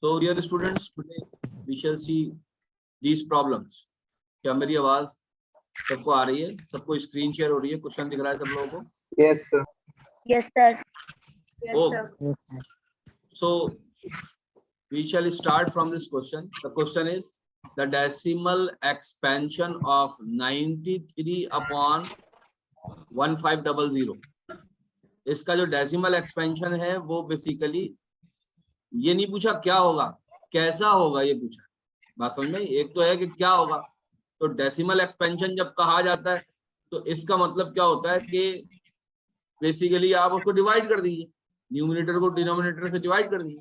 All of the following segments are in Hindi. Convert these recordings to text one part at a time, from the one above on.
So dear students, today we shall see these problems. क्या मेरी आवाज सबको आ रही है? सबको स्क्रीन शेयर हो रही है? क्वेश्चन दिख रहा है सब लोगों को? Yes, sir. Yes, sir. Yes, Oh. sir. So we shall start from this question. The question is the decimal expansion of 93 upon 1500. इसका जो डेसिमल एक्सपेंशन है वो बेसिकली ये नहीं पूछा क्या होगा, कैसा होगा, ये पूछा। बात समझ में? एक तो है कि क्या होगा, तो डेसिमल एक्सपेंशन जब कहा जाता है तो इसका मतलब क्या होता है कि बेसिकली आप उसको डिवाइड कर दीजिए, न्यूमरेटर को डिनोमिनेटर से डिवाइड कर दीजिए।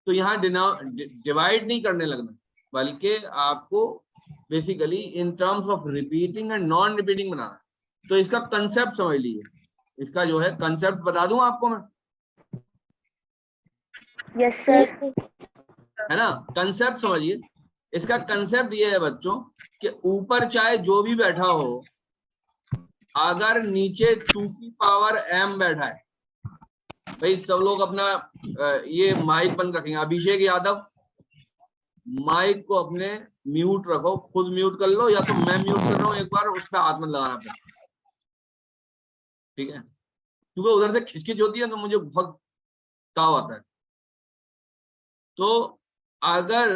तो यहाँ डिवाइड नहीं करने लगना, बल्कि आपको basically in terms of repeating and non repeating बनाना। तो इसका कंसेप्ट समझ लीजिए, इसका जो है कंसेप्ट बता दूं आपको मैं? Yes, sir. है ना? कंसेप्ट समझिए। इसका कंसेप्ट ये है बच्चों कि ऊपर चाहे जो भी बैठा हो, अगर नीचे 2 की पावर m बैठा है, भाई सब लोग अपना ये माइक बंद रखेंगे। अभिषेक यादव, माइक को अपने म्यूट रखो, खुद म्यूट कर लो, या तो मैं म्यूट कर रहा हूँ, एक बार उस पर हाथ मत लगाना पड़ेगा, ठीक है? क्योंकि उधर से खिचखिच होती है तो मुझे बहुत ताव आता है। तो अगर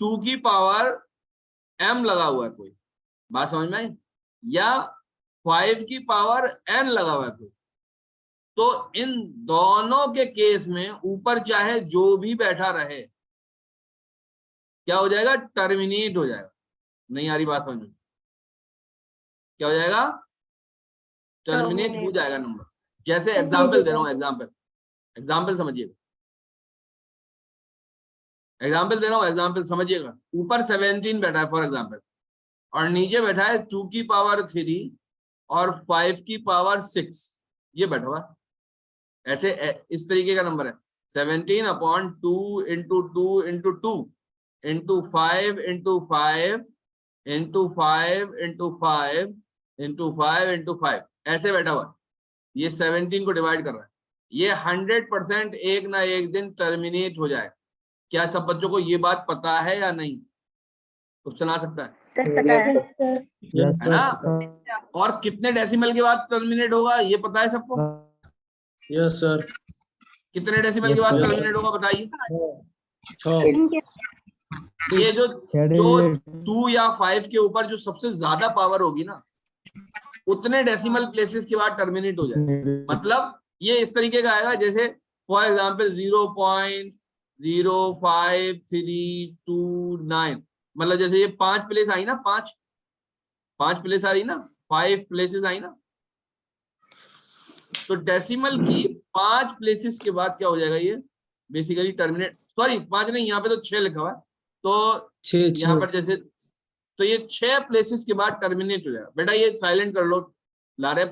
2 की पावर m लगा हुआ है कोई, बात समझ में आई, या 5 की पावर n लगा हुआ है कोई, तो इन दोनों के केस में ऊपर चाहे जो भी बैठा रहे, क्या हो जाएगा? टर्मिनेट हो जाएगा। नहीं आ रही बात समझ में? क्या हो जाएगा? टर्मिनेट हो जाएगा नंबर। जैसे एग्जाम्पल दे रहा हूं, एग्जाम्पल समझिएगा, एग्जाम्पल दे रहा हूं, एग्जाम्पल समझिएगा। ऊपर 17 बैठा है फॉर एग्जाम्पल, और नीचे बैठा है 2 की पावर 3 और 5 की पावर 6, ये बैठा हुआ। ऐसे इस तरीके का नंबर है 17 upon 2 into 2 into 2 into 5 into 5 into 5 into 5 into 5 into 5, ऐसे बैठा हुआ। ये 17 को डिवाइड कर रहा है। ये 100% एक ना एक दिन टर्मिनेट हो जाए। क्या सब बच्चों को ये बात पता है या नहीं? क्वेश्चन आ सकता है, है ना? और कितने डेसिमल के बाद टर्मिनेट होगा ये पता है सबको? Yes sir. कितने डेसिमल के बाद टर्मिनेट होगा बताइए? 6। ये जो 2 या 5 के ऊपर जो सबसे ज्यादा पावर होगी ना, उतने डेसिमल प्लेसेस के बाद टर्मिनेट हो जाए। मतलब ये इस तरीके का आएगा, जैसे फॉर एग्जांपल 0.05329, मतलब जैसे ये 5 प्लेस आई ना, 5 प्लेस आई ना, 5 प्लेसेस आई ना, तो डेसिमल की 5 प्लेसेस के बाद क्या हो जाएगा? ये बेसिकली टर्मिनेट, सॉरी 5 नहीं, यहाँ पे तो 6 लिखा हुआ है, तो 6 यहाँ पर जैसे, तो ये 6 प्लेसेस के बाद टर्मिनेट हो जाएगा। बेटा ये साइलेंट कर लो, लारे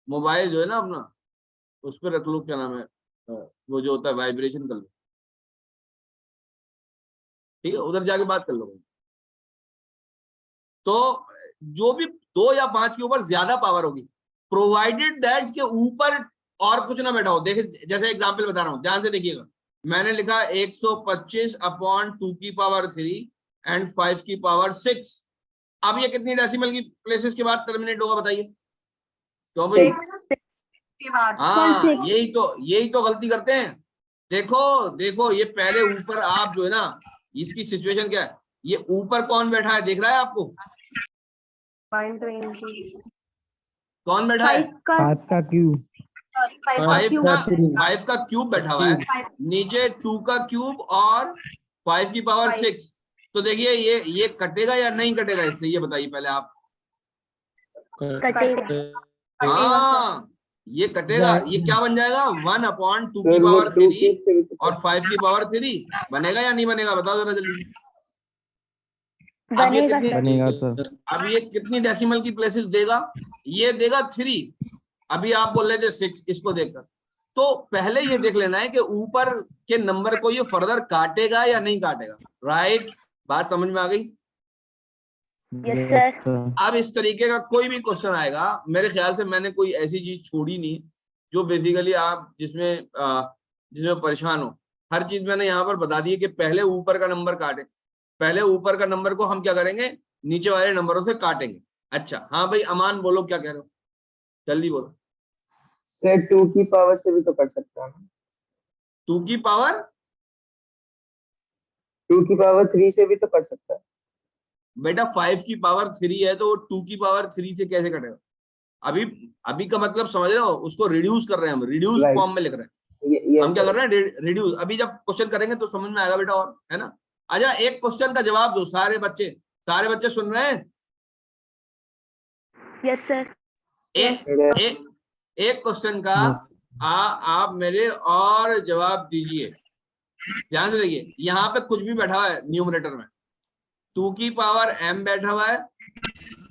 मोबाइल जो है ना अपना, उस पर रख लो, क्या नाम है वो जो होता है, वाइब्रेशन कर लो, ठीक है? उधर जाके बात कर लो। तो जो भी 2 या 5 के ऊपर ज्यादा पावर होगी, प्रोवाइडेड दैट के ऊपर और कुछ ना बैठा हो। देखिए जैसे एग्जांपल बता रहा हूं, ध्यान से देखिएगा। मैंने लिखा 125 अपॉन 2 की पावर 3 एंड 5 की पावर 6। अब ये कितनी डेसिमल की प्लेसेस के बाद टर्मिनेट होगा बताइए? क्यों भाई? हाँ, यही तो गलती करते हैं। देखो ये पहले ऊपर आप जो है ना, इसकी सिचुएशन क्या है, ये ऊपर कौन बैठा है दिख रहा है आपको? कौन बैठा है? 5 का क्यूब। 5 का क्यूब बैठा हुआ है, नीचे 2 का क्यूब और 5 की पावर 6। तो देखिए ये कटेगा या नहीं कटेगा इससे, ये बताइए पहले आप। हाँ ये कटेगा। ये क्या बन जाएगा? 1 अपॉन 2 की पावर 3 और 5 की पावर 3 बनेगा या नहीं बनेगा? बताओ जरा जल्दी। अब ये कितनी डेसिमल की प्लेसेस देगा? ये देगा 3। अभी आप बोल रहे थे 6 इसको देखकर। तो पहले ये देख लेना है कि ऊपर के नंबर को ये फर्दर काटेगा या नहीं काटेगा। राइट? बात समझ में आ गई? Yes, sir. अब इस तरीके का कोई भी क्वेश्चन आएगा, मेरे ख्याल से मैंने कोई ऐसी चीज छोड़ी नहीं जो बेसिकली आप जिसमें परेशान हो। हर चीज मैंने यहाँ पर बता दी है कि पहले ऊपर का नंबर काटे, पहले ऊपर का नंबर को हम क्या करेंगे, नीचे वाले नंबरों से काटेंगे। अच्छा हाँ भाई अमान बोलो क्या कह रहे हो, जल्दी बोलो। सर 2 की पावर से भी तो कर सकता हूँ। 2 की पावर 2 की पावर 3 से भी तो कर सकता है। बेटा 5 की पावर 3 है तो 2 की पावर 3 से कैसे कटेगा? अभी अभी का मतलब समझ रहे हो, उसको रिड्यूस कर रहे हैं हम, रिड्यूस Right. फॉर्म में लिख रहे हैं। ये हम क्या कर रहे हैं, रिड्यूस। अभी जब क्वेश्चन करेंगे तो समझ में आएगा बेटा, और है ना। अच्छा एक क्वेश्चन का जवाब दो सारे बच्चे सुन रहे हैं? Yes sir. एक क्वेश्चन का आप मेरे और जवाब दीजिए, ध्यान से देखिए। यहाँ पे कुछ भी बैठा हुआ है न्यूमरेटर में, 2 की पावर m बैठा हुआ है,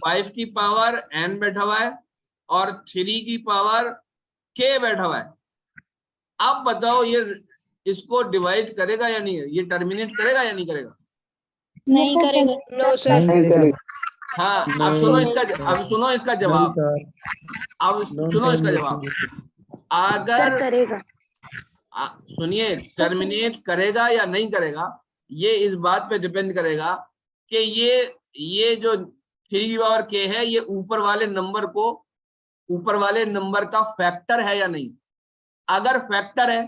5 की पावर n बैठा हुआ है और 3 की पावर k बैठा हुआ है। अब बताओ ये इसको डिवाइड करेगा या नहीं, ये टर्मिनेट करेगा या नहीं करेगा? नहीं करेगा। No sir. नहीं करेगा। हाँ अब नहीं, सुनो इसका जवाब, अब सुनो इसका जवाब। अगर करेगा। सुनिए, टर्मिनेट करेगा या नहीं करेगा ये इस बात पे डिपेंड करेगा कि ये जो 3 की पावर k है ये ऊपर वाले नंबर का फैक्टर है या नहीं। अगर फैक्टर है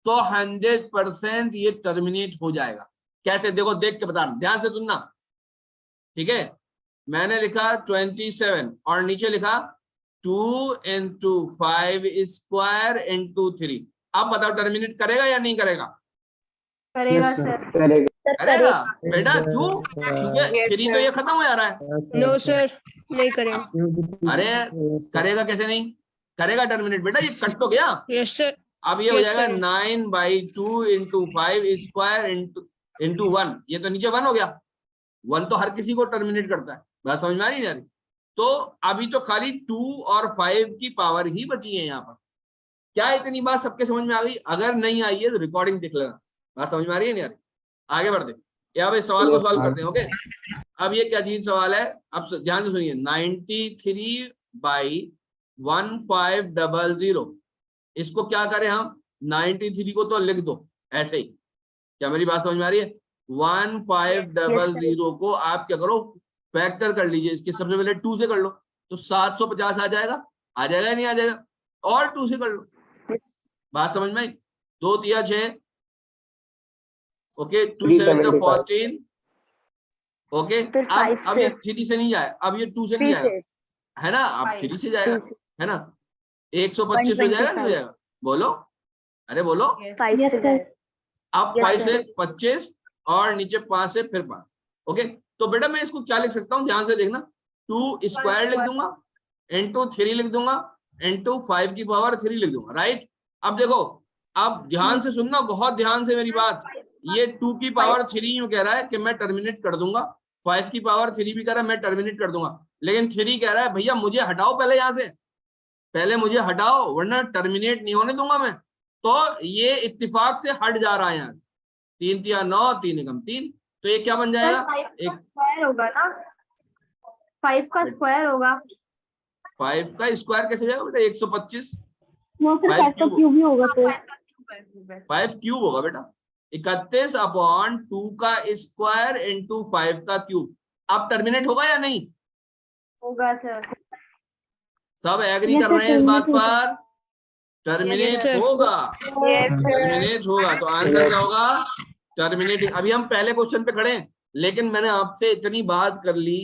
तो 100% ये टर्मिनेट हो जाएगा। कैसे, देखो देख के बताना, ध्यान से सुनना, ठीक है। मैंने लिखा 27 और नीचे लिखा 2 into 5 स्क्वायर into 3। अब बताओ टर्मिनेट करेगा या नहीं करेगा? करेगा Yes, sir. सर। करेगा बेटा, क्यों? क्योंकि 3 तो ये खत्म हो जा रहा है। नो सर नहीं करेगा। अरे करेगा कैसे नहीं करेगा टर्मिनेट, बेटा ये कट तो गया। Yes sir. अब ये हो Yes, जाएगा sir. 9/2 into 5 square into 1। ये तो नीचे 1 हो गया। 1 तो हर किसी को टर्मिनेट करता है, बात समझ में आ रही है? तो अभी तो खाली 2 और 5 की पावर ही बची है यहाँ पर। क्या इतनी बात सबके समझ में आ गई? अगर नहीं आई है तो रिकॉर्डिंग देख लेना, बात समझ में आ रही है नहीं आ रही? आगे बढ़ते यहाँ पे सवाल को सॉल्व करते हैं। ओके, अब ये क्या चीज सवाल है, अब ध्यान से सुनिए। 93/1500, इसको क्या करें हम, 93 को तो लिख दो ऐसे ही। क्या मेरी बात समझ में आ रही है? 1500 को आप क्या करो, फैक्टर कर लीजिए। इसके सबसे पहले 2 से कर लो तो 750 आ जाएगा या नहीं आ जाएगा? और 2 से कर लो, बात समझ में आई? 2 तिया 6, ओके, 2 7 जा 14, ओके। अब ये 3 से नहीं जाए, अब ये 2 से नहीं जाएगा, है ना? अब 3 से जाएगा, है ना? 125 हो जाएगा नहीं हो जाएगा? बोलो, अरे बोलो। अब 5 से 25 और नीचे 5 से फिर 5। ओके, तो बेटा मैं इसको क्या लिख सकता हूँ, ध्यान से देखना। 2 स्क्वायर लिख दूंगा, इंटू 3 लिख दूंगा, इंटू 5 की पावर 3 लिख दूंगा, राइट? अब देखो, अब ध्यान से सुनना, बहुत ध्यान से मेरी बात। ये 2 की पावर 3 यूं कह रहा है कि मैं टर्मिनेट कर दूंगा, 5 की पावर 3 भी कह रहा है मैं टर्मिनेट कर दूंगा, लेकिन 3 कह रहा है भैया मुझे हटाओ पहले, यहाँ से पहले मुझे हटाओ वरना टर्मिनेट नहीं होने दूंगा मैं। तो ये इत्तेफाक से हट जा रहा है यहाँ। 3 तिया 9, 3 एकम 3, तो ये क्या बन जाएगा? एक स्क्वायर होगा ना, 5 का स्क्वायर होगा। 5 का स्क्वायर कैसे जाएगा बेटा? 125। वो फिर 5 का क्यूब ही होगा तो 5 क्यूब होगा बेटा, 31/2 का स्क्वायर इंटू 5 का क्यूब। अब टर्मिनेट होगा या नहीं? होगा सर। सब एग्री कर रहे हैं इस बात पर? टर्मिनेट होगा, टर्मिनेट होगा। तो आंसर क्या होगा? टर्मिनेटिंग। अभी हम पहले क्वेश्चन पे खड़े हैं, लेकिन मैंने आपसे इतनी बात कर ली,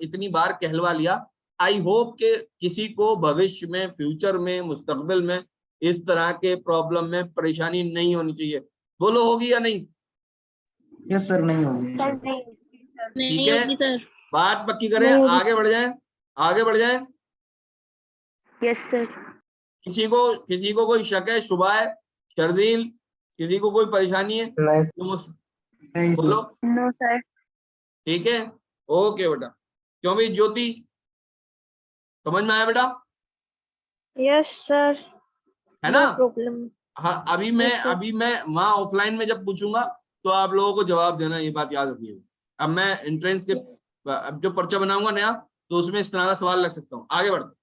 इतनी बार कहलवा लिया। आई होप के किसी को भविष्य में, फ्यूचर में, मुस्तकबिल में इस तरह के प्रॉब्लम में परेशानी नहीं होनी चाहिए। बोलो होगी या नहीं? यस सर, नहीं होगी। ठीक है, बात पक्की करें, आगे बढ़ जाएं, आगे बढ़ जाएं। Yes sir. किसी को कोई शक है, शुबा है, शर्जील, किसी को कोई परेशानी है? नहीं सर। बोलो। No sir. ठीक है, ओके बेटा। क्यों भाई ज्योति, समझ में आया बेटा? Yes sir. है ना? प्रॉब्लम। हाँ, अभी मैं वहां ऑफलाइन में जब पूछूंगा तो आप लोगों को जवाब देना, ये बात याद रखिएगा। अब मैं एंट्रेंस के अब जो पर्चा बनाऊंगा नया, तो उसमें इस तरह का सवाल लग सकता हूँ। आगे बढ़ते।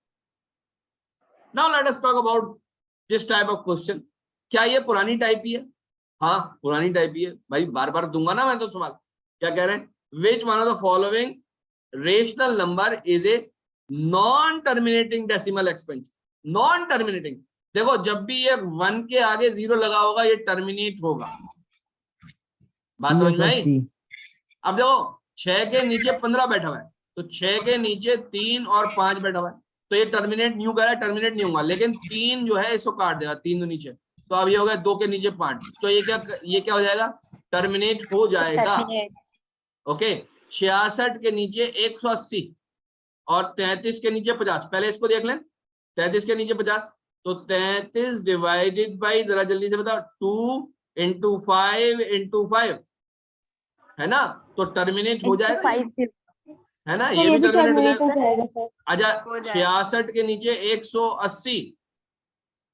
Now let us talk about this type of question. क्या ये पुरानी टाइप ही है? हाँ पुरानी टाइप ही है भाई, बार बार दूंगा ना मैं तो सवाल। क्या कह रहे हैं, which one of the following rational number is a non terminating decimal expansion. Non terminating, देखो जब भी ये 1 के आगे 0 लगा होगा ये टर्मिनेट होगा। बात समझ में आई? अब देखो 6 के नीचे 15 बैठा हुआ है, तो 6 के नीचे 3 और 5 बैठा हुआ है, तो ये टर्मिनेट न्यू कह रहा है, टर्मिनेट नहीं होगा। लेकिन 3 जो है इसको काट देगा, 3 तो नीचे, तो अब ये हो गया 2 के नीचे 5, तो ये क्या हो जाएगा, टर्मिनेट हो जाएगा। ओके, 66 के नीचे 180 और 33 के नीचे 50। पहले इसको देख लें, 33 के नीचे 50, तो 33 डिवाइडेड बाई, जरा जल्दी से बताओ, 2 × 5 × 5 है ना, तो टर्मिनेट हो जाएगा, है ना, ये भी टर्मिनेट हो जाएगा। अच्छा 66 के नीचे 180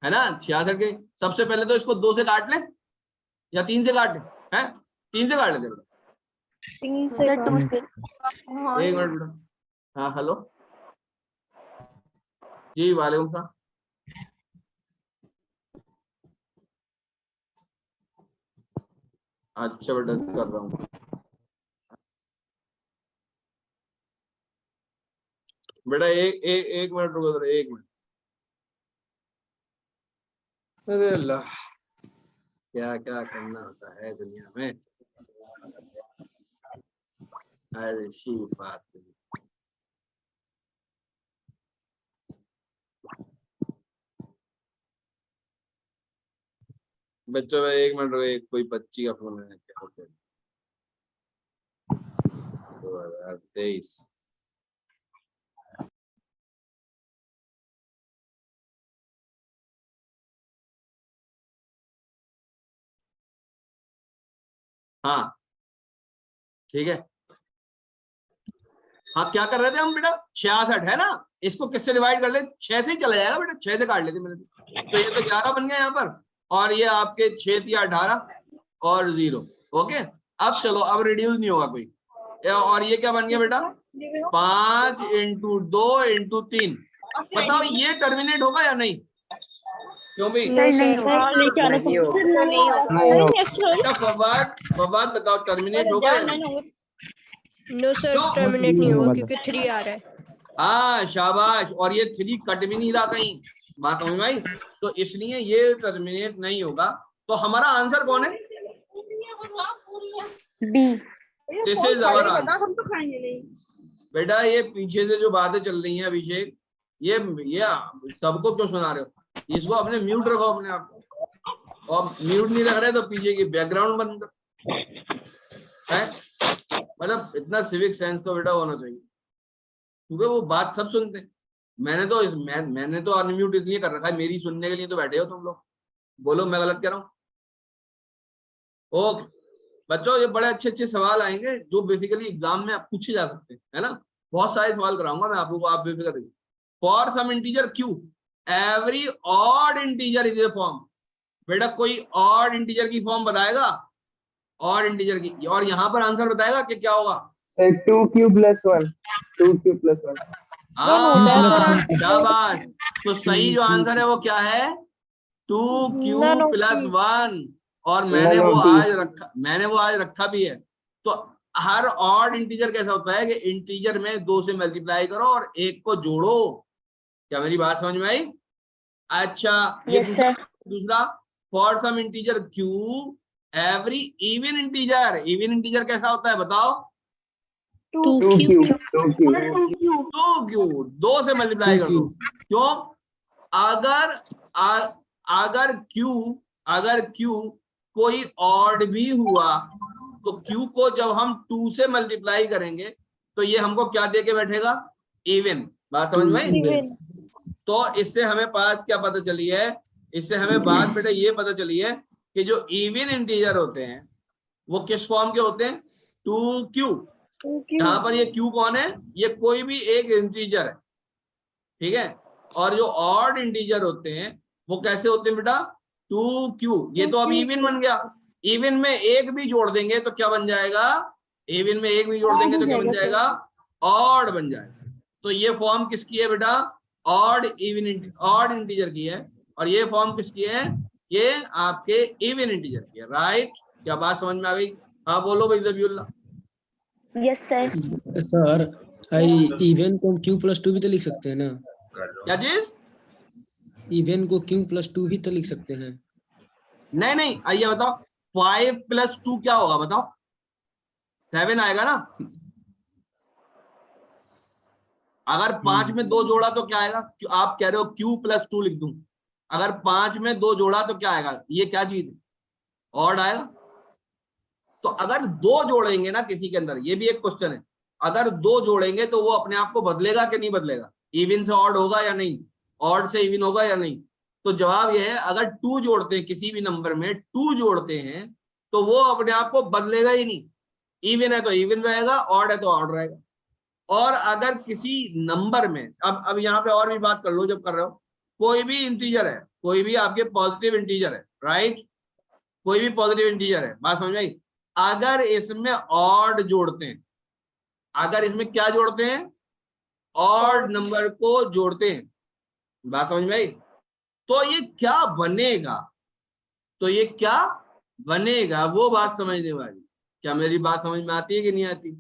है ना, 66 के, सबसे पहले तो इसको 2 से काट ले या 3 से काट ले, हैं 3 से काट लेते बेटा, 3 से 2 से। एक मिनट बेटा। हाँ हेलो जी, वालेकुम सलाम। अच्छा बेटा कर रहा हूँ बेटा, एक मिनट रुको जरा, 1 मिनट। अरे अल्लाह, क्या क्या करना होता है दुनिया में। अरे शी बात नहीं। बच्चों में 1 मिनट रुको, एक कोई बच्ची का फोन है क्या, ओके 2023। हाँ ठीक है। हाँ क्या कर रहे थे हम बेटा, 66 है ना, इसको किससे डिवाइड कर ले, 6 से ही चला जाएगा बेटा, 6 से काट लेते मैंने, तो ये तो 11 बन गया यहाँ पर, और ये आपके 6 या 18 और 0। ओके, अब चलो, अब रिड्यूस नहीं होगा कोई, और ये क्या बन गया बेटा, 5 × 2 × 3। बताओ ये टर्मिनेट होगा या नहीं, क्यों भाई? फवाद बताओ टर्मिनेट होगा या नहीं? नो सर, टर्मिनेट नहीं होगा क्योंकि 3 आ रहा है। हाँ शाबाश, और ये 3 कट भी नहीं रहा कहीं, बात समझ में आई, तो इसलिए ये टर्मिनेट नहीं होगा। तो हमारा आंसर कौन है, B. This is our answer. बेटा ये पीछे से जो बातें चल रही हैं अभिषेक, ये सबको क्यों सुना रहे हो, इसको अपने म्यूट रखो अपने आप को, और म्यूट नहीं रख रहे तो पीछे की बैकग्राउंड बंद है। मतलब इतना सिविक सेंस तो बेटा होना चाहिए, क्योंकि वो बात सब सुनते हैं। मैंने तो अनम्यूट इसलिए कर रखा है, मेरी सुनने के लिए तो बैठे हो तुम लोग, बोलो मैं गलत कह रहा हूँ। ओके बच्चों, ये बड़े अच्छे अच्छे सवाल आएंगे जो बेसिकली एग्जाम में आप पूछे जा सकते हैं, है ना, बहुत सारे सवाल कराऊंगा मैं आप लोगों को, आप बेफिक्र रहिए। For some integer Q every odd integer is a form. बेटा कोई ऑड इंटीजर की फॉर्म बताएगा, ऑड इंटीजर की, और यहाँ पर आंसर बताएगा कि क्या होगा, 2q + 1 2q + 1। शाबाश, तो सही जो आंसर है वो क्या है, 2q + 1, और मैंने वो आज रखा भी है। तो हर ऑड इंटीजर कैसा होता है कि इंटीजर में 2 से मल्टीप्लाई करो और 1 को जोड़ो। क्या मेरी बात समझ में आई? अच्छा ये दूसरा, for some integer q every even integer कैसा होता है बताओ, 2q 2 से मल्टीप्लाई कर दो। क्यों? अगर q कोई ऑड भी हुआ तो q को जब हम 2 से मल्टीप्लाई करेंगे तो ये हमको क्या दे के बैठेगा, इवन। बात समझ में आई? तो इससे हमें बात क्या पता चली है, इससे हमें बात बेटा ये पता चली है कि जो इवन इंटीजर होते हैं वो किस फॉर्म के होते हैं, 2q। यहाँ पर ये q कौन है, ये कोई भी एक इंटीजर है, ठीक है। और जो ऑड इंटीजर होते हैं वो कैसे होते हैं बेटा, 2q। ये तो अब इवन बन गया, इवन में एक भी जोड़ देंगे तो क्या बन जाएगा, इवन में एक भी जोड़ देंगे तो क्या बन जाएगा, ऑड बन जाएगा। तो ये फॉर्म किसकी है बेटा, ऑड इंटीजर की है, और ये फॉर्म किसकी है, ये आपके इवन इंटीजर की है, राइट? क्या बात समझ में आ गई? हाँ बोलो भाई Zabiullah. Yes sir. Sir even को Q+2 भी तो लिख सकते हैं ना? क्या चीज? इवन को Q+2 भी तो लिख सकते हैं। नहीं नहीं, आइए बताओ 5 + 2 क्या होगा बताओ? 7 आएगा ना। अगर 5 में 2 जोड़ा तो क्या आएगा? आप कह रहे हो Q+2 लिख दूं, अगर 5 में 2 जोड़ा तो क्या आएगा? ये क्या चीज है? ऑड आएगा। तो अगर 2 जोड़ेंगे ना किसी के अंदर, ये भी एक क्वेश्चन है, अगर 2 जोड़ेंगे तो वो अपने आप को बदलेगा कि नहीं बदलेगा? इवन से ऑड होगा या नहीं? ऑड से इवन होगा या नहीं? तो जवाब यह है, अगर 2 जोड़ते हैं किसी भी नंबर में, 2 जोड़ते हैं तो वो अपने आप को बदलेगा ही नहीं। इवन है तो इवन रहेगा, ऑड है तो ऑड रहेगा। और अगर किसी नंबर में, अब यहाँ पे और भी बात कर लो जब कर रहे हो, कोई भी इंटीजर है, कोई भी आपके पॉजिटिव इंटीजर है, राइट? कोई भी पॉजिटिव इंटीजर है, बात समझ में आई? अगर इसमें ऑड जोड़ते हैं, अगर इसमें क्या जोड़ते हैं? ऑड नंबर को जोड़ते हैं, बात समझ में आई? तो ये क्या बनेगा? तो ये क्या बनेगा वो बात समझने वाली। क्या मेरी बात समझ में आती है कि नहीं आती?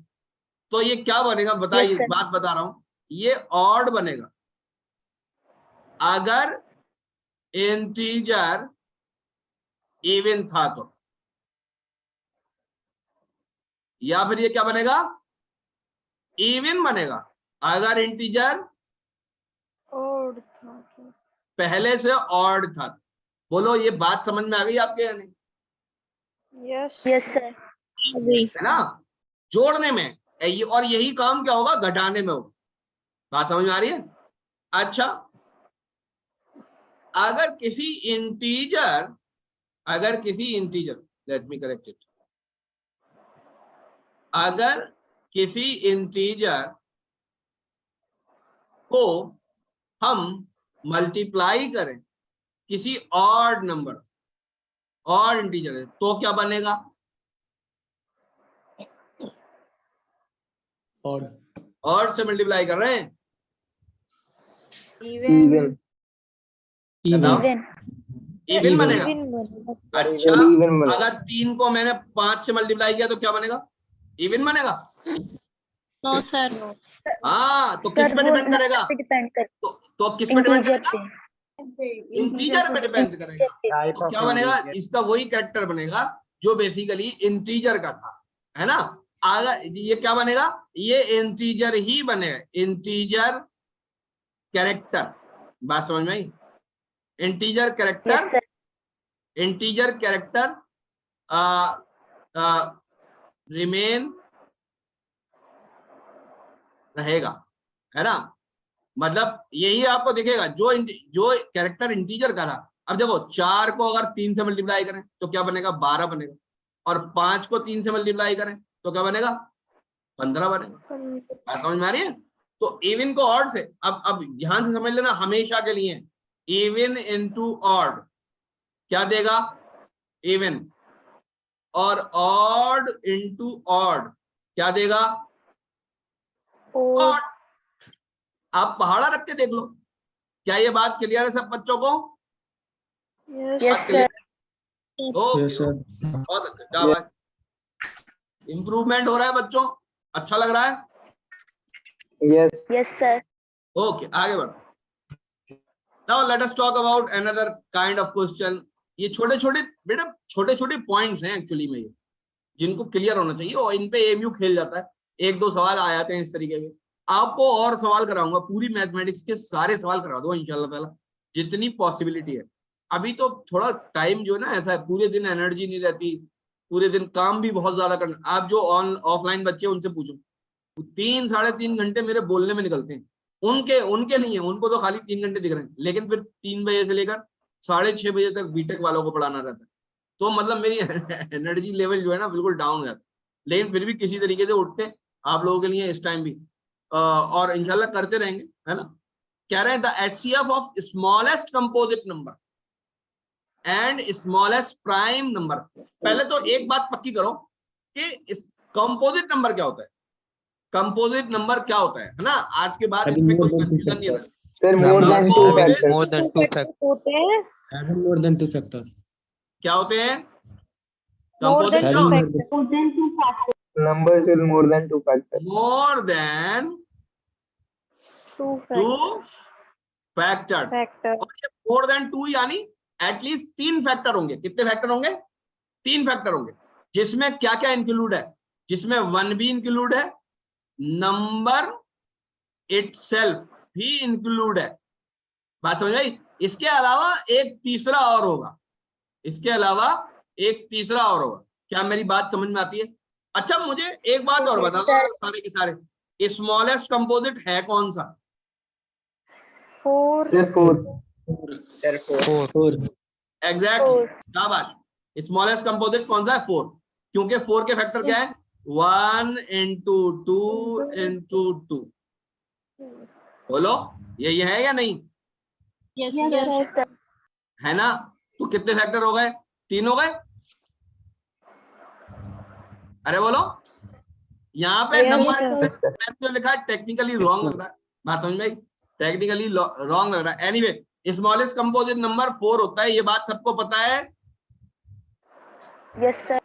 तो ये क्या बनेगा बताइए, बात बता रहा हूं, ये ऑड बनेगा अगर इंटीजर इवन था तो, या फिर ये क्या बनेगा? इवन बनेगा अगर इंटीजर ऑड था। पहले से ऑड था। बोलो ये बात समझ में आ गई आपके या नहीं? Yes yes sir. है ना? जोड़ने में और यही काम क्या होगा? घटाने में होगा। बात समझ में आ रही है? अच्छा, अगर किसी integer let me correct it, अगर किसी इंटीजर को हम मल्टीप्लाई करें किसी ऑड नंबर, ऑड इंटीजर है, तो क्या बनेगा? ऑड से मल्टीप्लाई कर रहे हैं, इवन इवन बनेगा। अच्छा, इवन बनेगा। अगर 3 को मैंने 5 से मल्टीप्लाई किया तो क्या बनेगा? इवन बनेगा। No sir. हाँ, तो किस पे डिपेंड करेगा? तो किस पे डिपेंड करेगा? इंटीजर पे डिपेंड करेगा। तो क्या बनेगा? इसका वही कैरेक्टर बनेगा जो बेसिकली इंटीजर का था, है ना? अगर ये क्या बनेगा? ये इंटीजर ही बनेगा, इंटीजर कैरेक्टर। बात समझ में आई? Integer character, integer character remain रहेगा, है ना? मतलब यही आपको दिखेगा जो कैरेक्टर इंटीजर का था। अब देखो 4 को अगर 3 से मल्टीप्लाई करें तो क्या बनेगा? 12 बनेगा। और 5 को 3 से मल्टीप्लाई करें तो क्या बनेगा? 15 बनेगा। बात समझ में आ रही है? तो इवन को ऑड से, अब ध्यान से समझ लेना हमेशा के लिए, इवन इनटू ऑड क्या देगा? इवन। और ऑड इनटू ऑड क्या देगा? ऑड। आप पहाड़ा रख के देख लो। क्या ये बात क्लियर है सब बच्चों को? Yes sir. बहुत अच्छा, क्या बात, इम्प्रूवमेंट हो रहा है बच्चों, अच्छा लग रहा है? Yes yes sir. ओके, आगे बढ़ो। Now let us talk about another kind of question. ये छोटे छोटे बेटा, छोटे छोटे पॉइंट्स हैं एक्चुअली में, ये जिनको क्लियर होना चाहिए, और इन पे एमयू खेल जाता है। 1-2 सवाल आ जाते हैं इस तरीके के। आपको और सवाल कराऊंगा, पूरी मैथमेटिक्स के सारे सवाल करा दो इंशाल्लाह ताला, जितनी पॉसिबिलिटी है। अभी तो थोड़ा टाइम जो है ना ऐसा है, पूरे दिन एनर्जी नहीं रहती, पूरे दिन काम भी बहुत ज्यादा करना। आप जो ऑफलाइन बच्चे उनसे पूछो, 3-3.5 घंटे मेरे बोलने में निकलते हैं। उनके नहीं है, उनको तो खाली 3 घंटे दिख रहे हैं, लेकिन फिर 3 बजे से लेकर 6:30 बजे तक बीटेक वालों को पढ़ाना रहता है। तो मतलब मेरी एनर्जी लेवल जो है ना बिल्कुल डाउन हो जाता है, लेकिन फिर भी किसी तरीके से उठते आप लोगों के लिए इस टाइम भी, और इंशाल्लाह करते रहेंगे, है ना? कह रहे हैं the HCF of smallest composite number and smallest prime number. पहले तो एक बात पक्की करो कि कंपोजिट नंबर क्या होता है, कंपोजिट नंबर क्या होता है ना? आज के बाद इसमें कोई कंफ्यूजन नहीं रहता। Sir, more than 2 factors more than 2 factors. क्या होते हैं? More than कंपोजिट two क्या factors. Numbers with more than two factors. More than Two two factors. Factors. और ये मोर देन टू यानी एटलीस्ट 3 फैक्टर होंगे। कितने फैक्टर होंगे? 3 फैक्टर होंगे। जिसमें क्या क्या इंक्लूड है? जिसमें 1 भी इंक्लूड है, नंबर इटसेल्फ भी इंक्लूड है। बात समझ आई? इसके अलावा एक तीसरा और होगा, इसके अलावा एक तीसरा और होगा। क्या मेरी बात समझ में आती है? अच्छा मुझे एक बात और बता दो, सारे के सारे स्मॉलेस्ट कंपोजिट है कौन सा? 4. सिर्फ 4. एग्जैक्टली, शाबाश। स्मॉलेस्ट कंपोजिट कौन सा है? 4। क्योंकि 4 के फैक्टर क्या है? 1 into 2 into 2। बोलो यही है या नहीं? Yes, sir. है ना? तो कितने फैक्टर हो गए? 3 हो गए। अरे बोलो, यहाँ पे Yes, नंबर sir. जो लिखा है टेक्निकली रॉन्ग लग रहा है। बात समझ में आई? टेक्निकली रॉन्ग लग रहा है। एनीवे स्मॉलेस्ट कंपोजिट नंबर 4 होता है, ये बात सबको पता है। Yes, sir.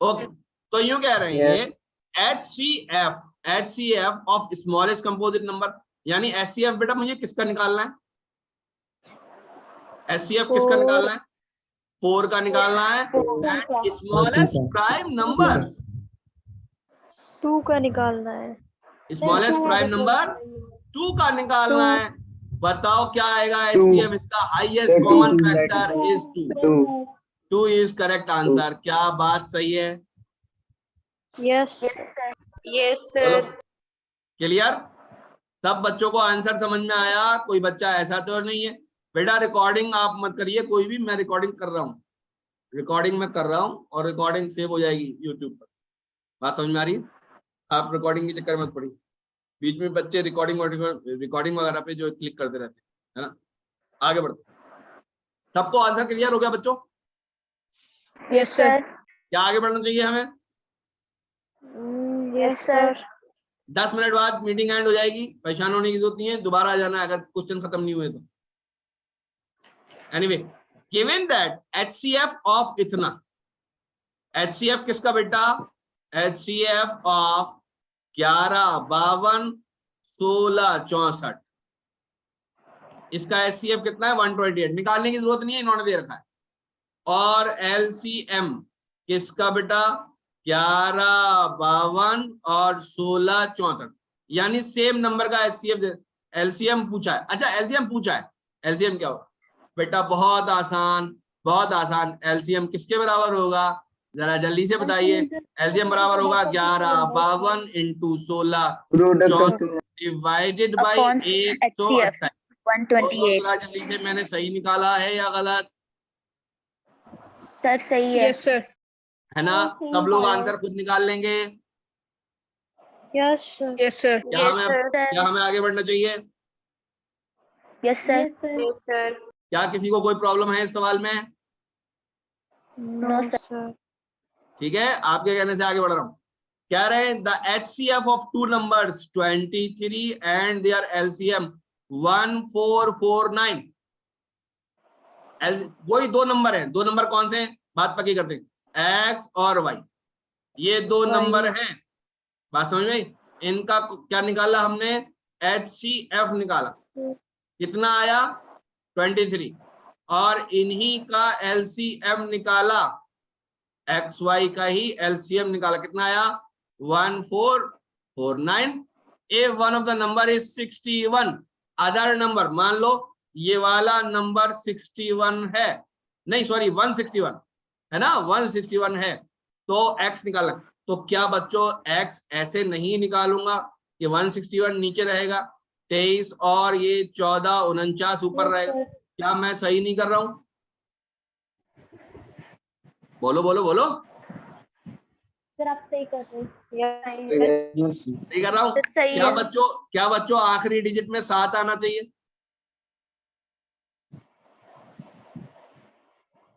ओके, तो यूं कह रहे हैं ये HCF of smallest composite number, यानी HCF बेटा मुझे किसका निकालना है? HCF किसका निकालना है? 4 का निकालना है। एंड स्मॉलेस्ट प्राइम नंबर, 2 का निकालना है। स्मॉलेस्ट प्राइम नंबर 2 का निकालना है। बताओ क्या आएगा HCF? इसका highest common factor is 2। 2 is correct answer. क्या बात सही है? Yes. Yes, चलो क्लियर? सब बच्चों को आंसर समझ में आया? कोई बच्चा ऐसा तो नहीं है बेटा रिकॉर्डिंग आप मत करिए कोई भी, मैं रिकॉर्डिंग कर रहा हूँ, रिकॉर्डिंग में कर रहा हूँ और रिकॉर्डिंग सेव हो जाएगी यूट्यूब पर। बात समझ में आ रही है? आप रिकॉर्डिंग के चक्कर मत पड़िए। बीच में बच्चे रिकॉर्डिंग वगैरह पे जो क्लिक करते रहते हैं, है ना? आगे बढ़ते। सबको आंसर क्लियर हो गया बच्चों? Yes, sir. क्या आगे बढ़ना चाहिए हमें? Yes, sir. 10 मिनट बाद मीटिंग एंड हो जाएगी, परेशान होने की जरूरत नहीं है, दोबारा आ जाना है अगर क्वेश्चन खत्म नहीं हुए तो। Anyway given that HCF of इतना, HCF किसका बेटा? HCF ऑफ 11, 52, 16, 64, इसका HCF कितना है? 128। निकालने की जरूरत नहीं है, इन्होंने दे रखा है। और LCM किसका बेटा? 11, 52 और 16, 64, यानी सेम नंबर का HCF LCM पूछा है। अच्छा LCM पूछा है, LCM क्या होगा बेटा? बहुत आसान, बहुत आसान। LCM किसके बराबर होगा? जरा जल्दी से बताइए। LCM बराबर होगा 11, 52 into 16, Product of 64 divided by 128। 128. जल्दी से, मैंने सही निकाला है या गलत? Sir, सही है. Yes, sir. है ना? सब लोग आंसर खुद निकाल लेंगे। Yes, sir. Yes, sir. क्या हमें आगे बढ़ना चाहिए? Yes, sir. Yes, sir. क्या किसी को कोई प्रॉब्लम है इस सवाल में? No, sir. ठीक है, आपके कहने से आगे बढ़ रहा हूं। कह रहे हैं the HCF of 2 numbers 23 and their LCM 1449। वही 2 नंबर हैं। 2 नंबर कौन से हैं? बात पक्की करते हैं, X और Y। ये 2 नंबर हैं। बात समझ में? इनका क्या निकाला हमने? HCF निकाला। कितना आया? 23। और इन्हीं का LCM निकाला, XY का ही LCM निकाला। कितना आया? 1449। If one of the number is 61, other number, मान लो ये वाला नंबर 61 है, नहीं सॉरी 161 है ना, 161 है, तो X निकालना। तो क्या बच्चों X ऐसे नहीं निकालूंगा, ये 161 नीचे रहेगा, 23 और ये 14, 49 ऊपर रहेगा। क्या मैं सही नहीं कर रहा हूं? बोलो बोलो बोलो। सर आप सही कर रहे हैं. Yes. सही कर रहा हूं? सही क्या है. बच्चों आखिरी डिजिट में 7 आना चाहिए?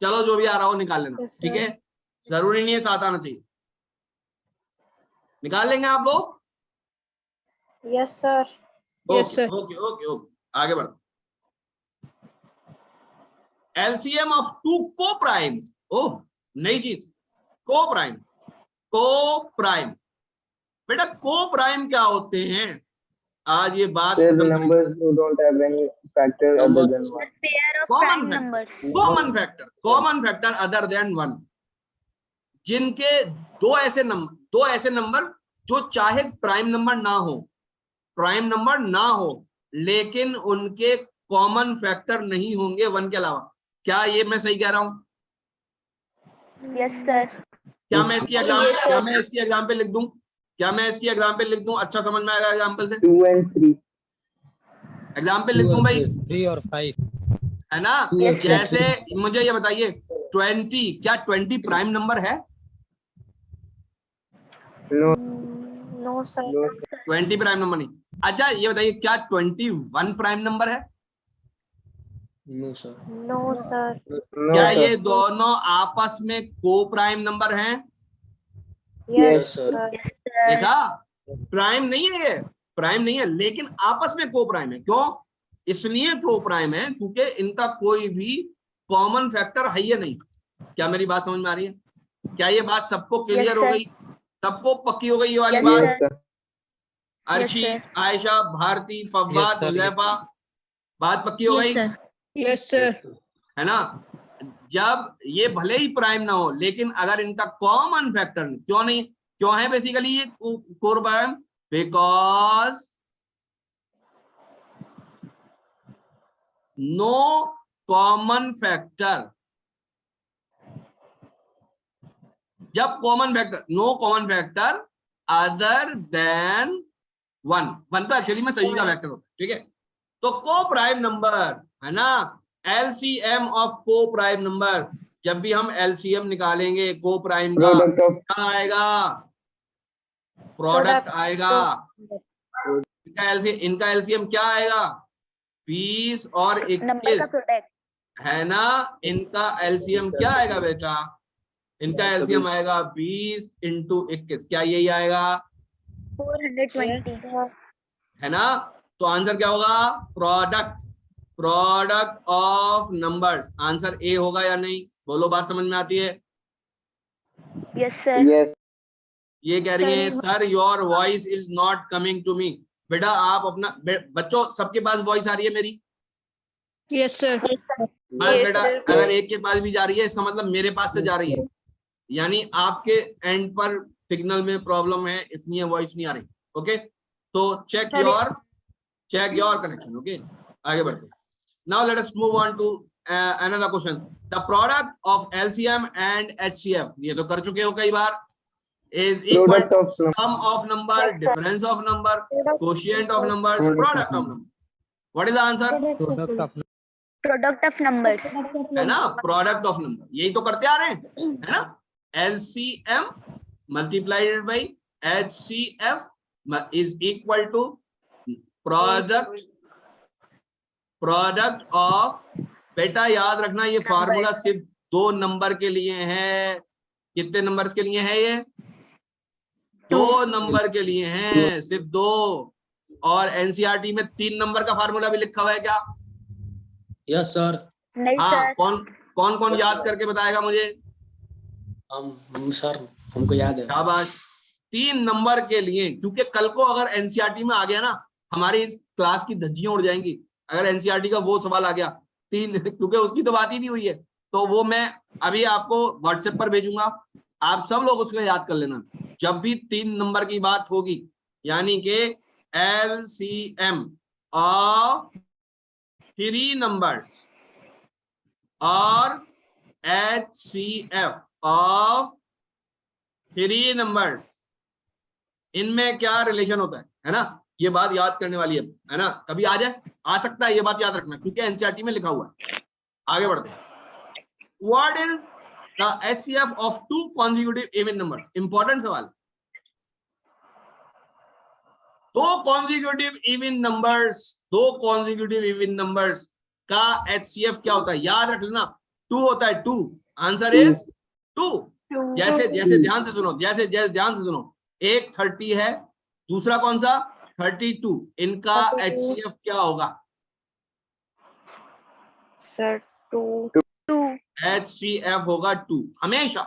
चलो जो भी आ रहा हो निकाल लेना, Yes, ठीक sir. है? जरूरी नहीं है 7 आना चाहिए, निकाल लेंगे आप लोग? Yes, sir. Yes, sir. Okay okay okay, आगे बढ़ो। LCM ऑफ 2 को प्राइम, ओह नई चीज, को प्राइम। को प्राइम बेटा, को प्राइम क्या होते हैं? आज ये बात Say the numbers who don't have any factor other than one. Pair of common prime factor, numbers. Common factor other than one, जिनके दो ऐसे नंबर जो चाहे प्राइम नंबर ना हो लेकिन उनके कॉमन फैक्टर नहीं होंगे वन के अलावा। क्या ये मैं सही कह रहा हूं? Yes sir. क्या मैं इसकी एग्जाम्पल लिख दूं? अच्छा समझ में आएगा एग्जाम्पल से? 2 and 3. एग्जाम्पल लिख दूं भाई, 3 और 5 है ना? जैसे मुझे ये बताइए 20, क्या 20 प्राइम नंबर है? No. No sir. No. 20 prime number नहीं। अच्छा ये बताइए क्या 21 प्राइम नंबर है? No sir no sir. No. क्या sir. ये दोनों आपस में को प्राइम नंबर हैं? Yes sir. सर। देखा, प्राइम नहीं है लेकिन आपस में को प्राइम है। क्यों? इसलिए को प्राइम है क्योंकि इनका कोई भी कॉमन फैक्टर है ही नहीं। क्या मेरी बात समझ में आ रही है? क्या ये बात सबको क्लियर हो sir. गई? सबको पक्की हो गई ये वाली Yes, बात? Yes, sir. Arshi, sir. Ayesha, Bharti, फव्वाद, Huzaifa, बात पक्की हो गई? Yes sir. है ना? जब ये भले ही प्राइम ना हो लेकिन अगर इनका कॉमन फैक्टर क्यों है बेसिकली ये coprime? Because no common factor, जब no common factor other than one तो एक्चुअली में सभी का फैक्टर होता है, ठीक है? तो को प्राइम नंबर है ना, एलसीएम ऑफ को प्राइम नंबर, जब भी हम एलसीएम निकालेंगे को प्राइम का Product of क्या आएगा? प्रोडक्ट आएगा। इनका एलसीएम क्या आएगा? 20 और नंबर का 21 प्रोडक्ट। है ना? इनका एलसीएम क्या आएगा बेटा? इनका एलसीएम आएगा 20 इंटू 21, क्या यही आएगा? 420। है ना? तो आंसर क्या होगा? Product of numbers. Answer A होगा या नहीं? बोलो, बात समझ में आती है? Yes sir. yes. ये कह रही है sir your voice is not coming to me. बेटा आप अपना बच्चों सबके पास वॉइस आ रही है मेरी? Yes sir. बस बेटा अगर एक के पास भी जा रही है इसका मतलब मेरे पास से जा रही है, यानी आपके एंड पर सिग्नल में प्रॉब्लम है इसलिए वॉइस नहीं आ रही। ओके, तो चेक योर कनेक्शन। ओके, आगे बढ़ते हैं। Now let us move on to another question. The product of LCM and HCF, ये तो कर चुके हो कई बार, is equal Product to of sum of number, difference of number, quotient of numbers, product of number. What is the answer? Product of numbers. है ना, प्रोडक्ट ऑफ नंबर, यही तो करते आ रहे हैं, है ना? LCM multiplied by HCF is equal to product of, बेटा याद रखना ये फार्मूला सिर्फ 2 नंबर के लिए है। कितने नंबर्स के लिए है ये? 2 नंबर के लिए हैं, सिर्फ 2। और एनसीईआरटी में 3 नंबर का फार्मूला भी लिखा हुआ है क्या? Yes sir. नहीं हाँ, सर। कौन याद करके बताएगा मुझे? हम सर, हमको याद है। शाबाश। 3 नंबर के लिए, क्योंकि कल को अगर एनसीईआरटी में आ गया ना, हमारी इस क्लास की धज्जियां उड़ जाएंगी। अगर एनसीईआरटी का वो सवाल आ गया 3, क्योंकि उसकी तो बात ही नहीं हुई है, तो वो मैं अभी आपको व्हाट्सएप पर भेजूंगा, आप सब लोग उसको याद कर लेना। जब भी 3 नंबर की बात होगी, यानी कि एलसीएम ऑफ 3 नंबर्स और एचसीएफ ऑफ 3 नंबर्स, इनमें क्या रिलेशन होता है ना? ये बात याद करने वाली है ना? कभी आ जाए, आ सकता है, ये बात याद रखना क्योंकि एनसीईआरटी में लिखा हुआ है। आगे बढ़ते हैं। What is the HCF of 2 consecutive even numbers? Important सवाल। 2 consecutive even numbers का एचसीएफ क्या होता है? याद रख लेना, 2 होता है। 2 आंसर इज 2। जैसे ध्यान से सुनो, एक 30 है, दूसरा कौन सा? 32। इनका एचसीएफ क्या होगा? सर 2। HCF होगा 2 हमेशा,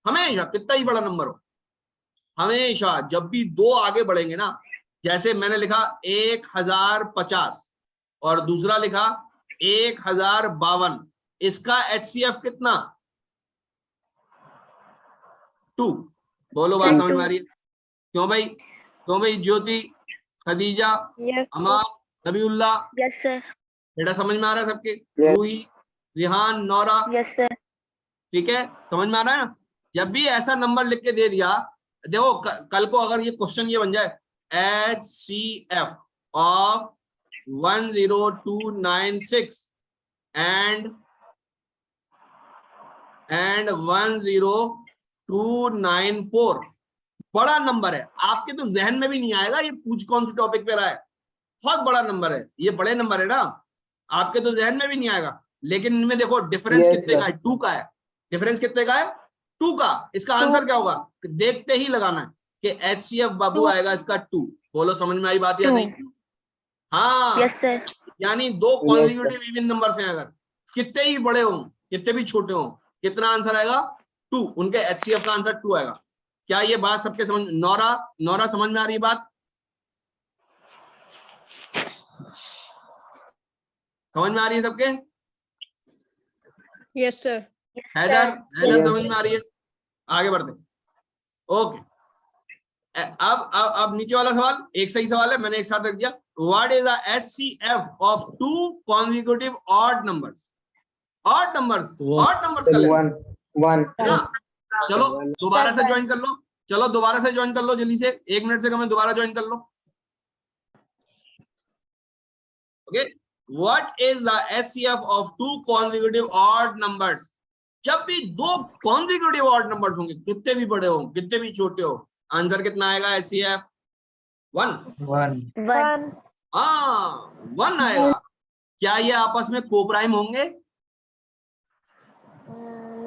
हमेशा कितना ही बड़ा नंबर हो, हमेशा जब भी दो आगे बढ़ेंगे ना, जैसे मैंने लिखा 1050 और दूसरा लिखा 1052, इसका HCF कितना 2। बोलो बात समझ में आ रही है? क्यों भाई, क्यों भाई? ज्योति, खदीजा, Yes. अमान, नबीउल्लाह, Yes, sir. बेटा समझ में आ रहा है सबके? Yes. Ruhi, Rihan, Naura, Yes, sir. ठीक है, समझ में आ रहा है ना? जब भी ऐसा नंबर लिख के दे दिया, देखो कल को अगर ये क्वेश्चन ये बन जाए HCF ऑफ 10296 एंड 10294, बड़ा नंबर है, आपके तो जहन में भी नहीं आएगा ये पूछ कौन सी टॉपिक पे रहा है, बहुत बड़ा नंबर है, ये बड़े नंबर है ना, आपके तो जहन में भी नहीं आएगा। लेकिन इनमें देखो डिफरेंस Yes, कितने का है, 2 का है, डिफरेंस कितने का है, 2 का। इसका आंसर क्या होगा, देखते ही लगाना है कि HCF बाबू आएगा इसका 2। बोलो समझ में आई बात या नहीं? हाँ, Yes, sir. यानी दो Yes, कॉन्जिक्यूटिव इवन नंबर्स हैं, अगर कितने ही बड़े हों कितने भी छोटे हों, कितना आंसर आएगा 2, उनके HCF का आंसर 2 आएगा। क्या ये बात सबके समझ, नौरा, नौरा समझ में आ रही है बात? समझ में आ रही है सबके? Yes sir. Haider, Haider Yes, समझ में आ रही है? आगे बढ़ते, ओके। अब नीचे वाला सवाल एक सही सवाल है, मैंने एक साथ रख दिया। What is the HCF of 2 consecutive odd numbers? odd numbers, odd numbers का लेना 1 है ना? चलो दोबारा से ज्वाइन कर लो, चलो दोबारा से ज्वाइन कर लो जल्दी से, 1 मिनट से कम है, दोबारा ज्वाइन कर लो। Okay, what is the HCF of 2 consecutive odd numbers? जब भी दो consecutive odd numbers होंगे, कितने भी बड़े हो कितने भी छोटे हो, आंसर कितना आएगा HCF? 1। 1 1. हाँ 1 आएगा। क्या ये आपस में कोप्राइम होंगे?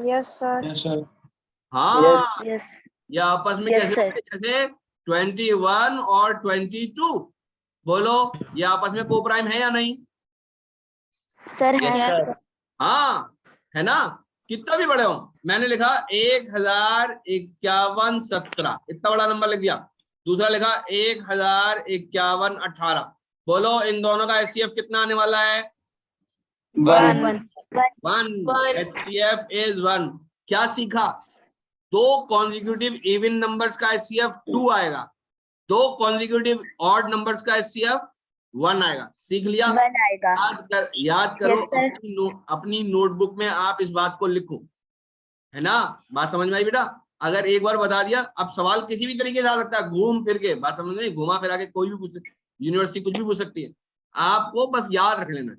Yes, sir. Yes, sir. हाँ, Yes. ये आपस में Yes, कैसे sir. होंगे? जैसे 21 और 22, बोलो ये आपस में कोप्राइम है या नहीं? Sir, Yes, है. sir. हाँ है ना, कितना भी बड़े हो। मैंने लिखा 105117, इतना बड़ा नंबर लिख दिया। दूसरा लिखा 105118, बोलो इन दोनों का HCF कितना आने वाला है? 1 1। HCF is 1। क्या सीखा? दो कॉन्जिक्यूटिव इवन नंबर्स का HCF 2 आएगा, दो कॉन्जिक्यूटिव ऑड नंबर्स का HCF 1 आएगा। सीख लिया? 1 आएगा. याद करो। Yes, sir. अपनी नोटबुक में आप इस बात को लिखो, है ना? बात समझ में आई बेटा? अगर एक बार बता दिया, अब सवाल किसी भी तरीके से आ सकता है, घूम फिर के, बात समझ में, घुमा फिरा के कोई भी पूछ, यूनिवर्सिटी कुछ भी पूछ सकती है, आपको बस याद रख लेना है।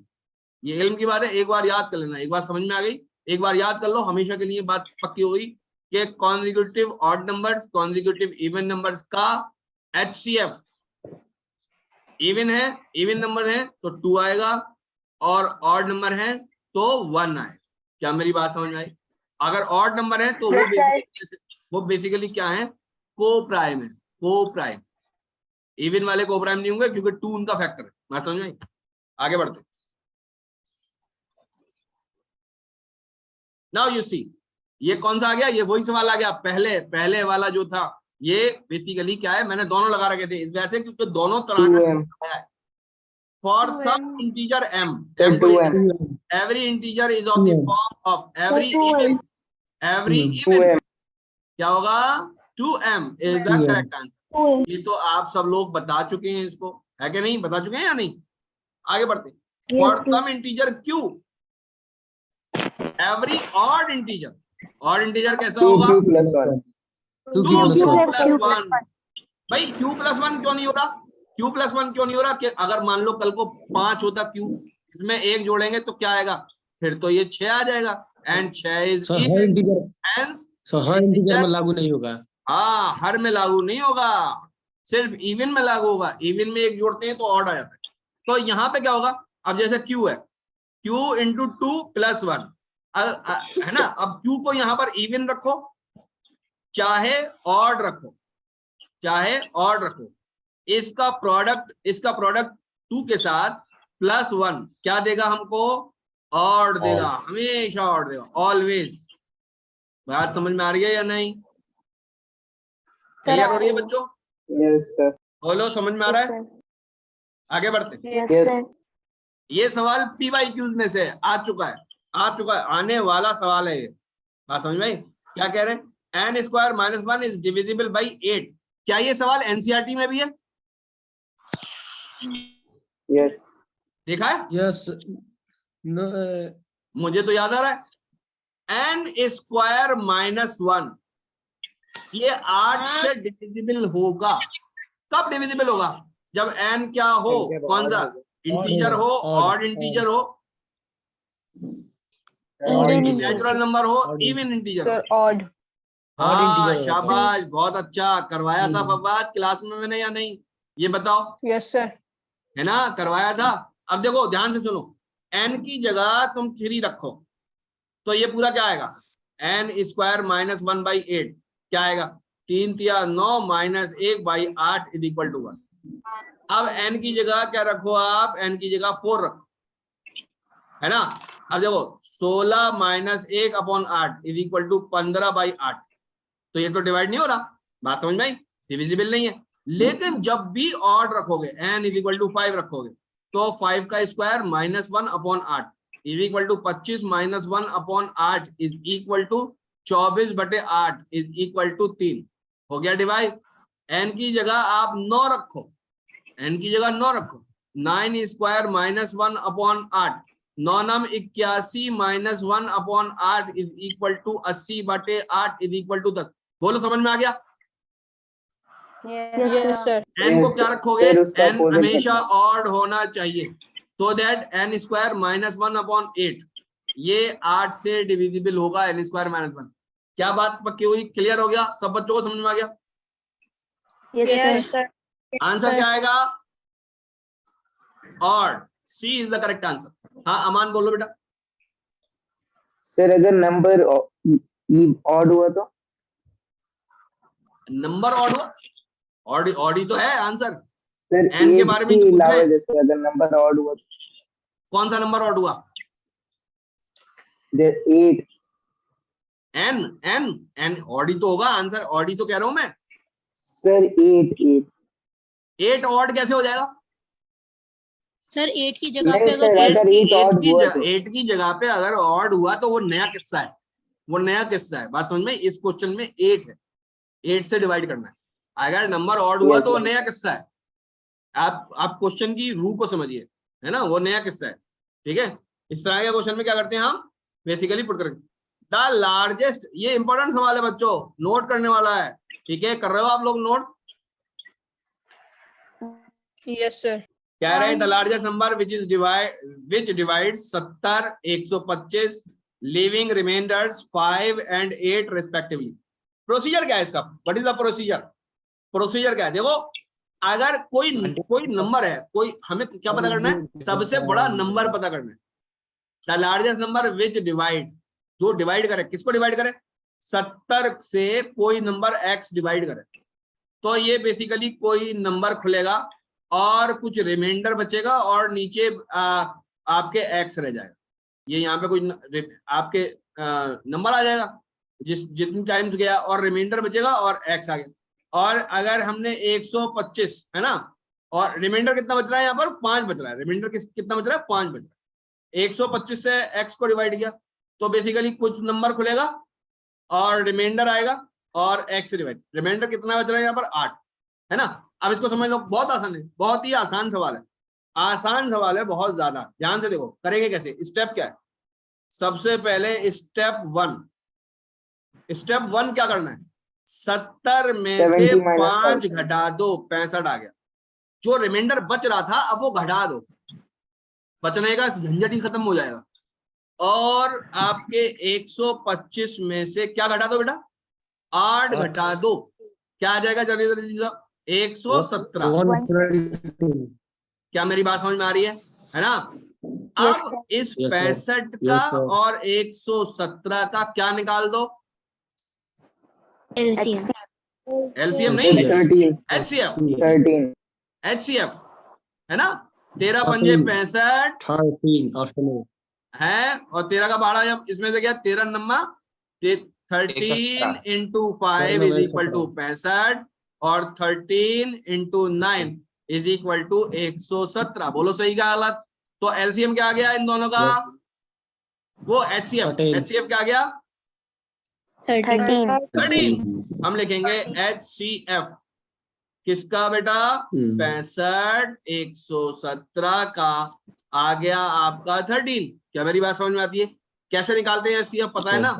ये इल्म की बात है, एक बार याद कर लेना। एक बार समझ में आ गई, एक बार याद कर लो, हमेशा के लिए बात पक्की हो गई कि consecutive odd numbers, consecutive even numbers का HCF इवन है, इवन नंबर है तो 2 आएगा, और ऑड नंबर है तो 1 आए। क्या मेरी बात समझ में आई? अगर ऑड नंबर है तो वो बेसिकली क्या है? कोप्राइम है, कोप्राइम। इवन वाले कोप्राइम नहीं होंगे क्योंकि 2 उनका फैक्टर है। बात समझ में आई? आगे बढ़ते। नाउ यू सी, ये कौन सा आ गया? ये वही सवाल आ गया, पहले वाला जो था। ये बेसिकली क्या है, मैंने दोनों लगा रखे थे इस वजह से क्योंकि दोनों तरह का है। For some integer m, every integer is of the form of every even क्या होगा? 2m is the correct answer। ये तो आप सब लोग बता चुके हैं इसको, है कि नहीं? बता चुके हैं या नहीं? आगे बढ़ते। For some integer q, every odd integer, odd integer कैसा होगा? 2 plus 1 2 plus 1। भाई q plus 1 क्यों नहीं हो रहा? q plus 1 क्यों नहीं हो रहा? कि अगर मान लो कल को 5 होता q, इसमें 1 जोड़ेंगे तो क्या आएगा? फिर तो ये 6 आ जाएगा। And 6 is So her integer में लागू नहीं होगा। हाँ, हर में लागू नहीं होगा, सिर्फ इवन में लागू होगा। इवन में 1 जोड़ते हैं तो ऑड आ जाता है। तो यहाँ पे क्या होगा? अब जैसे q है, q इंटू 2 प्लस 1, है ना? अब q को यहाँ पर इवन रखो, चाहे ऑड रखो, चाहे ऑड रखो, इसका प्रोडक्ट 2 के साथ प्लस 1 क्या देगा हमको? ऑड देगा, हमेशा ऑड देगा, ऑलवेज। बात समझ में आ रही है या नहीं? क्लियर हो रही है बच्चों? Yes sir. बोलो, समझ में आ रहा है? आगे बढ़ते हैं। यस ये सवाल PYQs में से आ चुका है, आने वाला सवाल है ये। बात समझ में आई? क्या कह रहे हैं? n square minus 1 is divisible by 8। क्या ये सवाल NCERT में भी है? यस देखा है? Yes. No. मुझे तो याद आ रहा है। n स्क्वायर माइनस 1 ये 8 से डिविजिबल होगा। कब डिविजिबल होगा? जब n क्या हो, कौन सा इंटीजर हो, ऑड इंटीजर हो, नेचुरल नंबर हो, इवन इंटीजर हो। Sir, odd. Odd integer हाँ होगा। शाबाश, बहुत अच्छा करवाया था फवाद क्लास में मैंने या नहीं? ये बताओ, Yes, sir. है ना? करवाया था। अब देखो ध्यान से सुनो, n की जगह तुम 3 रखो तो ये पूरा क्या आएगा? n स्क्वायर माइनस 1 बाई 8 क्या आएगा? 3 तिया 9 minus 1 by 8 is equal to 1। अब n की जगह क्या रखो आप? n की जगह 4 रखो, है ना? अब देखो 16 minus 1 upon 8 is equal to 15 by 8। तो ये तो डिवाइड नहीं हो रहा। बात समझ में आई? डिविजिबल नहीं है। लेकिन जब भी ऑड रखोगे, n इज इक्वल टू 5 रखोगे, तो 5 का square minus 1 upon 8 is equal to 25 minus 1 upon 8 is equal to 24 बटे 8 इज इक्वल टू 3। हो गया डिवाइड। n की जगह आप 9 रखो, n की जगह 9 रखो। 9 स्क्वायर माइनस 1 अपॉन 8, 9 नम 81 minus 1 upon 8 is equal to 80 बटे 8 इज इक्वल टू 10। बोलो, समझ में आ गया? Yes, sir. n को क्या रखोगे? फिर उसका n opposite हमेशा रखना। ऑड होना चाहिए, तो that n square minus 1 upon 8 ये 8 से डिविजिबल होगा। n square minus 1। क्या बात पक्की हुई? क्लियर हो गया? सब बच्चों को समझ में आ गया? Yes, sir. आंसर क्या आएगा? Odd. C is the correct answer. हाँ अमान बोलो बेटा। सर अगर नंबर ऑड हुआ तो? नंबर ऑड हुआ? ऑड ही तो है आंसर। सर n के बारे में ही तो पूछ रहे हैं। जैसे अगर नंबर ऑड हुआ तो? कौन सा नंबर ऑड हुआ? 8। n ऑड ही तो होगा आंसर। ऑड ही तो कह रहा हूं मैं। सर 8 ऑड कैसे हो जाएगा? सर 8 की जगह नहीं पे सर, अगर अगर 8 ऑड हुआ तो? 8 की जगह पे अगर ऑड हुआ तो वो नया किस्सा है, वो नया किस्सा है। बात समझ में? इस क्वेश्चन में 8 है, 8 से डिवाइड करना है। अगर नंबर ऑड हुआ Yes, तो वो sir. नया किस्सा है। आप क्वेश्चन की रूह को समझिए, है ना? वो नया किस्सा है। ठीक है? इस तरह के क्वेश्चन में क्या करते हैं हम? बेसिकली पुट करेंगे द लार्जेस्ट। ये इंपॉर्टेंट सवाल है बच्चों, नोट करने वाला है। ठीक है? कर रहे हो आप लोग नोट? Yes, sir. कह रहे हैं the largest number which divide 70, 125, leaving remainders 5 and 8 respectively. Procedure क्या है इसका? What is the procedure? Procedure क्या है? देखो, अगर कोई नंबर है, कोई, हमें क्या पता करना है? सबसे बड़ा नंबर पता करना है। The largest number which divide, जो डिवाइड करे, किसको डिवाइड करे? 70 से कोई नंबर x डिवाइड करे, तो ये बेसिकली कोई नंबर खुलेगा और कुछ रिमाइंडर बचेगा और नीचे आपके x रह जाएगा। ये यहाँ पे कोई आपके नंबर आ जाएगा जितनी टाइम्स गया, और रिमाइंडर बचेगा और x आ गया। और अगर हमने 125, है ना, और रिमाइंडर कितना बच रहा है? यहाँ पर 5 बच रहा है। रिमाइंडर कितना बच रहा है? 5 बच रहा है। 125 से x को डिवाइड किया तो बेसिकली कुछ नंबर खुलेगा और रिमाइंडर आएगा और x से डिवाइड। रिमाइंडर कितना बच रहा है यहाँ पर? 8, है ना? अब इसको समझ लो, बहुत आसान है, बहुत ही आसान सवाल है। आसान सवाल है, बहुत ज्यादा। ध्यान से देखो, करेंगे कैसे? स्टेप क्या है? सबसे पहले स्टेप 1 क्या करना है? 70 में से 5 घटा दो, 65 आ गया। जो रिमाइंडर बच रहा था अब वो घटा दो, बचने का झंझट ही खत्म हो जाएगा। और आपके 125 में से क्या घटा दो बेटा? 8 घटा दो, क्या आ जाएगा? जल्दी जल्दी 117। 115. क्या मेरी बात समझ में आ रही है ना? अब इस 65 का और 117 का क्या निकाल दो? एलसीएम एलसीएम नहीं, 13 एचसीएफ। 13 एचसीएफ, है ना? 13 पंजे 65, 13 afternoon. है, और 13 का भाड़ा जब इसमें से क्या 13 number 13 into 5 is equal to 65 और 13 इंटू 9 इज इक्वल टू 117। बोलो सही का गलत? तो एलसीएम क्या आ गया इन दोनों का? वो एचसीएफ क्या आ गया? 13 13। हम लिखेंगे एचसीएफ किसका बेटा? 65 117 का आ गया आपका 13। क्या मेरी बात समझ में आती है? कैसे निकालते हैं एचसीएफ पता है ना?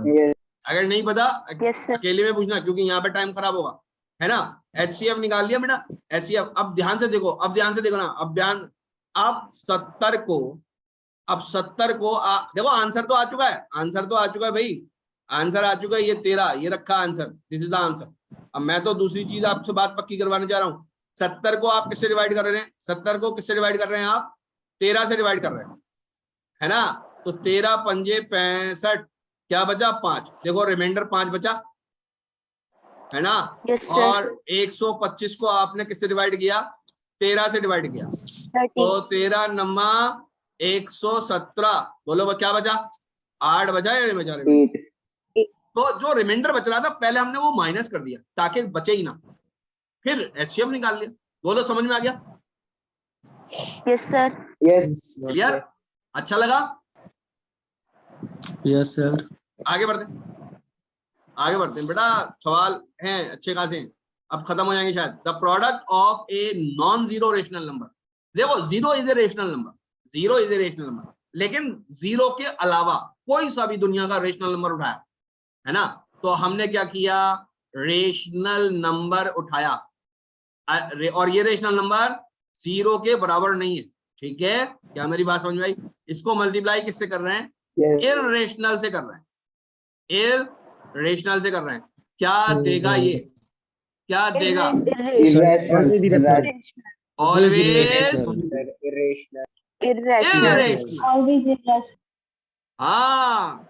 अगर नहीं पता अकेले में पूछना, क्योंकि यहाँ पे टाइम खराब होगा, है ना? एचसीएफ निकाल लिया बेटा, एचसीएफ। अब ध्यान से देखो, ना, अब 70 को, देखो आंसर तो आ चुका है, भाई आंसर आ चुका है, ये 13 ये रखा answer, this is the answer. अब मैं तो दूसरी चीज आपसे बात पक्की करवाने जा रहा हूँ। 70 को आप किससे डिवाइड कर रहे हैं? 70 को किससे डिवाइड कर रहे हैं आप? 13 से डिवाइड कर रहे हैं, है ना? तो 13 पंजे 65, क्या बचा? 5। देखो रिमाइंडर 5 बचा, है ना? और 125 को आपने किससे डिवाइड किया? 13 से डिवाइड किया, तो 13 नंबर 117। बोलो क्या बचा? 8 बचा या नहीं बचा? तो जो रिमाइंडर बच रहा था पहले हमने वो माइनस कर दिया ताकि बचे ही ना, फिर एचसीएफ निकाल लिया। बोलो समझ में आ गया? Yes sir. Yes clear? अच्छा लगा? Yes sir. आगे बढ़ते हैं बेटा, सवाल हैं अच्छे खासे हैं, अब खत्म हो जाएंगे शायद। The product of a non zero rational number. देखो zero is a rational number, लेकिन जीरो के अलावा कोई सा भी दुनिया का रेशनल नंबर उठाया, है ना? तो हमने क्या किया? रेशनल नंबर उठाया, और ये रेशनल नंबर जीरो के बराबर नहीं है, ठीक है? क्या मेरी बात समझ में आई? इसको मल्टीप्लाई किससे कर रहे हैं? इररेशनल से कर रहे हैं, इररेशनल से कर रहे हैं। क्या देगा ये? क्या देगा? Always irrational. हाँ,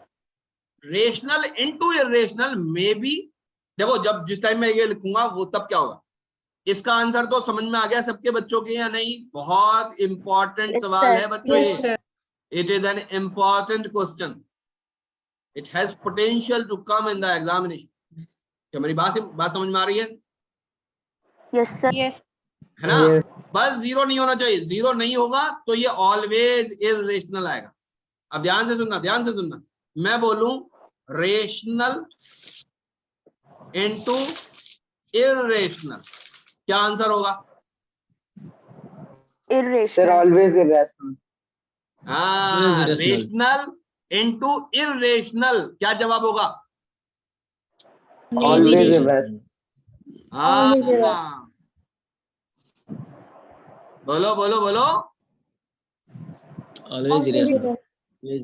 रेशनल इनटू इररेशनल में भी। देखो जब जिस टाइम मैं ये लिखूंगा वो तब क्या होगा? इसका आंसर तो समझ में आ गया सबके बच्चों के या नहीं? बहुत इंपॉर्टेंट सवाल है बच्चों ये। It is an important question, it has potential to come in the examination. क्या मेरी बात समझ में आ रही है? Yes sir. है ना? बस जीरो नहीं होना चाहिए, जीरो नहीं होगा तो ये ऑलवेज इररेशनल आएगा। अब ध्यान से सुनना, मैं बोलूं रेशनल इनटू इररेशनल, क्या आंसर होगा? Sir always irrational. हाँ, रेशनल इनटू इररेशनल, क्या जवाब होगा? Always irrational. हाँ, बोलो Always irrational.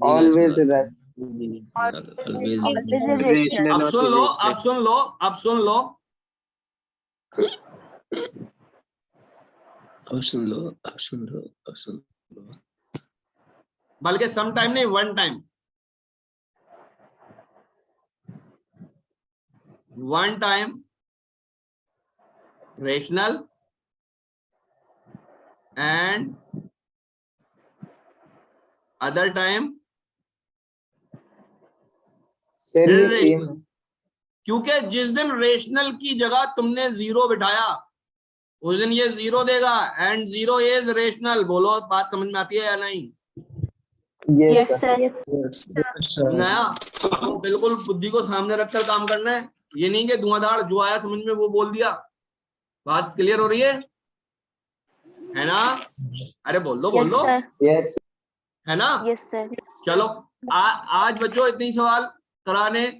Always irrational. अब सुन लो अब सुन लो बल्कि सम टाइम नहीं, one time rational and other time irrational. क्योंकि जिस दिन रेशनल की जगह तुमने जीरो बिठाया उस दिन ये जीरो देगा, एंड जीरो इज रेशनल। बोलो बात समझ में आती है या नहीं? Yes sir. नया तो बिल्कुल बुद्धि को सामने रखकर काम करना है, ये नहीं कि धुआंधार जो आया समझ में वो बोल दिया। बात क्लियर हो रही है ना? अरे बोल दो यस है ना? Yes sir. चलो आज बच्चों इतने ही सवाल कराने